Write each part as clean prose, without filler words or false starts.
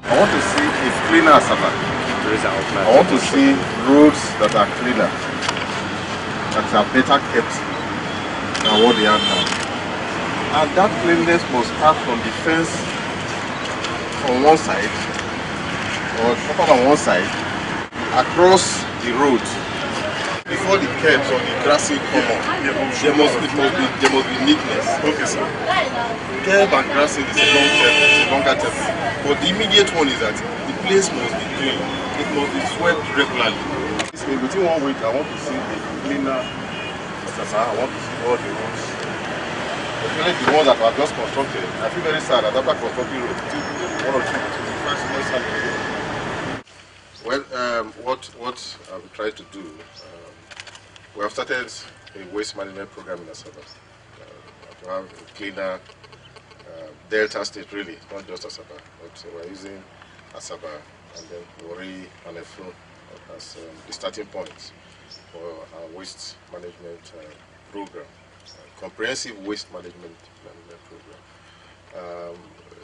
I want to see a cleaner Asaba. I want to see roads that are cleaner, that are better kept than what they are now. And that cleanliness must start from the fence on one side, or on one side, across the road. Before the curbs or the grassy common, there must be neatness. Okay, sir. Curb and grassing is a long term, it's a longer term. But the immediate one is that the place must be clean. It must be swept regularly. Within 1 week, I want to see a cleaner. I want to see all the roads. Especially the ones that were just constructed. I feel very sad that after constructing roads, one or two Well, what I'm trying to do, we have started a waste management program in Asaba. To have a cleaner Delta State, really, not just Asaba, but we're using Asaba and then Wari and Efru as the starting point for our waste management program, comprehensive waste management program.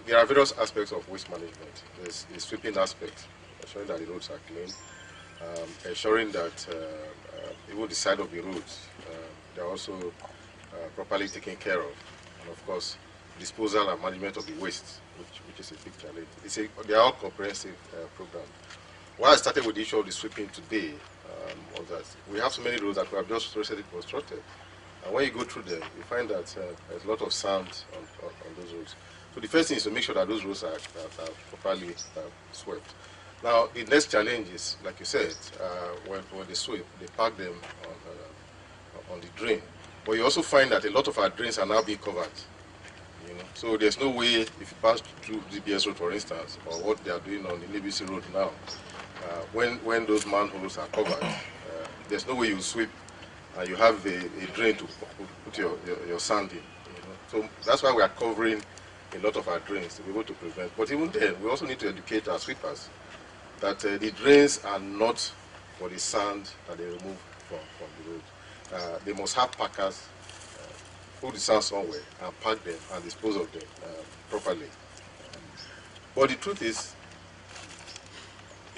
There are various aspects of waste management. There's the sweeping aspect, ensuring that the roads are clean, ensuring that even the side of the roads they're also properly taken care of, and of course disposal and management of the waste, which is a big challenge. They are all comprehensive programs. Why I started with the issue of the sweeping today was that we have so many roads that we have just recently constructed, and when you go through them, you find that there's a lot of sand on those roads. So the first thing is to make sure that those roads are properly swept. Now, the next challenge is, like you said, when they sweep, they park them on the drain. But you also find that a lot of our drains are now being covered. You know? So there's no way, if you pass through the BS road, for instance, or what they are doing on the NBC road now, when those manholes are covered, there's no way you sweep and you have a drain to put your sand in. You know? So that's why we are covering a lot of our drains to be able to prevent. But even then, we also need to educate our sweepers that the drains are not for the sand that they remove from the road. They must have packers put the sand somewhere and pack them and dispose of them properly. But the truth is,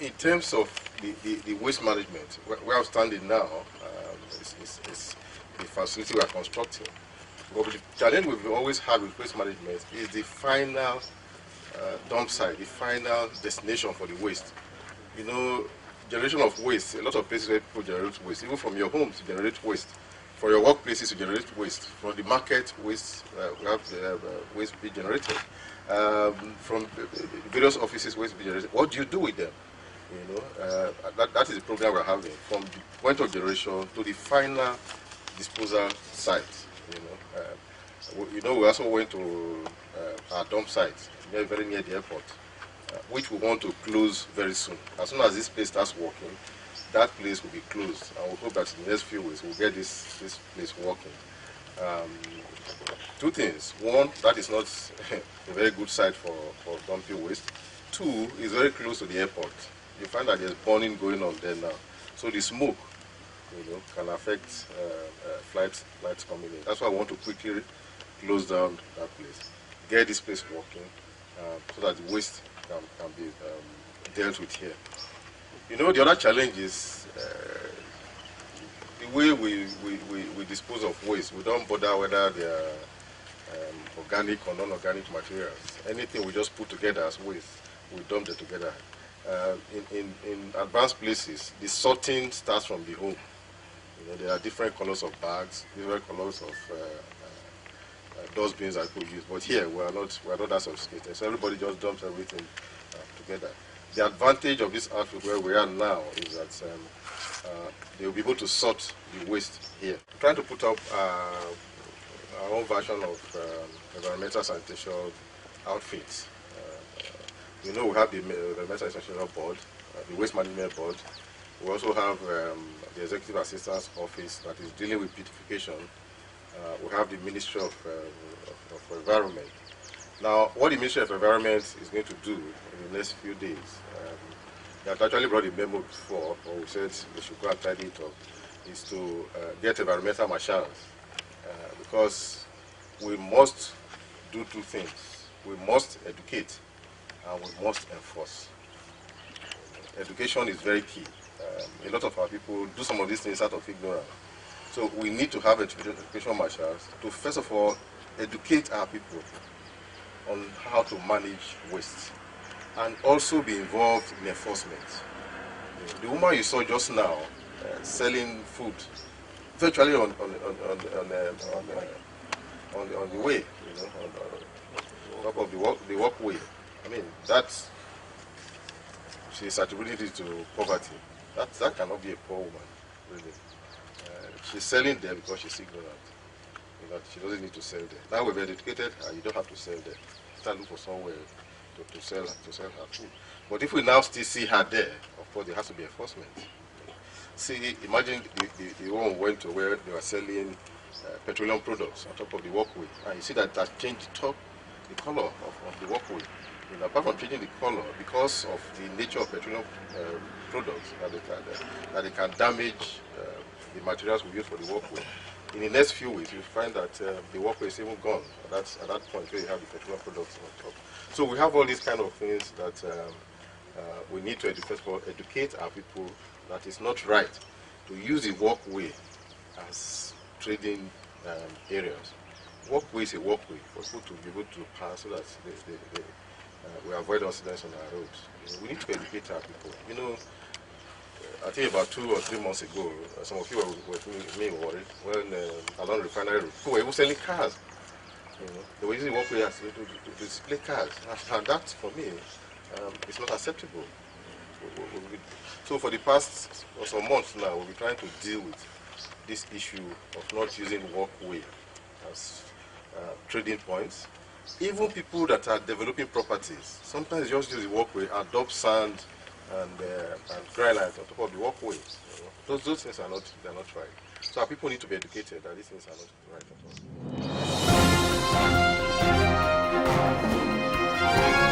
in terms of the waste management, where I'm standing now is the facility we are constructing. But the challenge we've always had with waste management is the final dump site, the final destination for the waste. You know, generation of waste, a lot of places where people generate waste, even from your home to generate waste, for your workplaces to generate waste, from the market waste, we have waste be generated, from various offices waste be generated. What do you do with them? You know, that is the program we're having, from the point of generation to the final disposal site. You know, we also went to our dump site, very near the airport, which we want to close very soon. As soon as this place starts working, that place will be closed, and we hope that in the next few weeks we'll get this place working. Two things: one, that is not a very good site for dumping waste. Two, it's very close to the airport. You find that there's burning going on there now, so the smoke, you know, can affect flights coming in. That's why I want to quickly close down that place, get this place working, so that the waste can be dealt with here. You know, the other challenge is the way we dispose of waste. We don't bother whether they are organic or non-organic materials. Anything we just put together as waste, we dump it together. In advanced places, the sorting starts from the home. You know, there are different colors of bags, different colors of dustbins that people use. But here, we are not that sophisticated. So everybody just dumps everything together. The advantage of this outfit where we are now is that they will be able to sort the waste here. We're trying to put up our own version of environmental sanitation outfits. You know, we have the environmental sanitation board, the waste management board. We also have the executive assistant's office that is dealing with beautification. We have the Ministry of Environment. Now, what the Ministry of Environment is going to do in the next few days, they have actually brought a memo before, or we said they should go and tidy it up, is to get environmental marshals, because we must do two things. We must educate and we must enforce. Education is very key. A lot of our people do some of these things out of ignorance. So we need to have education marshals to, first of all, educate our people on how to manage waste and also be involved in enforcement. The woman you saw just now selling food virtually on the way, on top of the walkway. I mean, that's, she's attributed it to poverty. That cannot be a poor woman, really. She's selling there because she's ignorant. She doesn't need to sell there. Now we've educated her, you don't have to sell there. Start looking for somewhere to sell her food. But if we now still see her there, of course there has to be enforcement. See, imagine the woman went to where they were selling petroleum products on top of the walkway, and you see that changed the color of the walkway. Apart from changing the color, because of the nature of petroleum products, that they can damage the materials we use for the walkway. In the next few weeks, you'll find that the walkway is even gone at that point where you have the petroleum products on top. So we have all these kind of things that we need to educate our people that it's not right to use the walkway as trading areas. Walkway is a walkway for people to be able to pass so that we avoid accidents on our roads. We need to educate our people. I think about 2 or 3 months ago, some of you were with me worried when along the refinery road, people were even selling cars. They were using walkway as to display cars, and that for me is not acceptable. So for the past some months now, we'll be trying to deal with this issue of not using walkway as trading points. Even people that are developing properties, sometimes just use the walkway, adopt sand and dry lines on top of the walkway. Those things are not right. So our people need to be educated that these things are not right at all.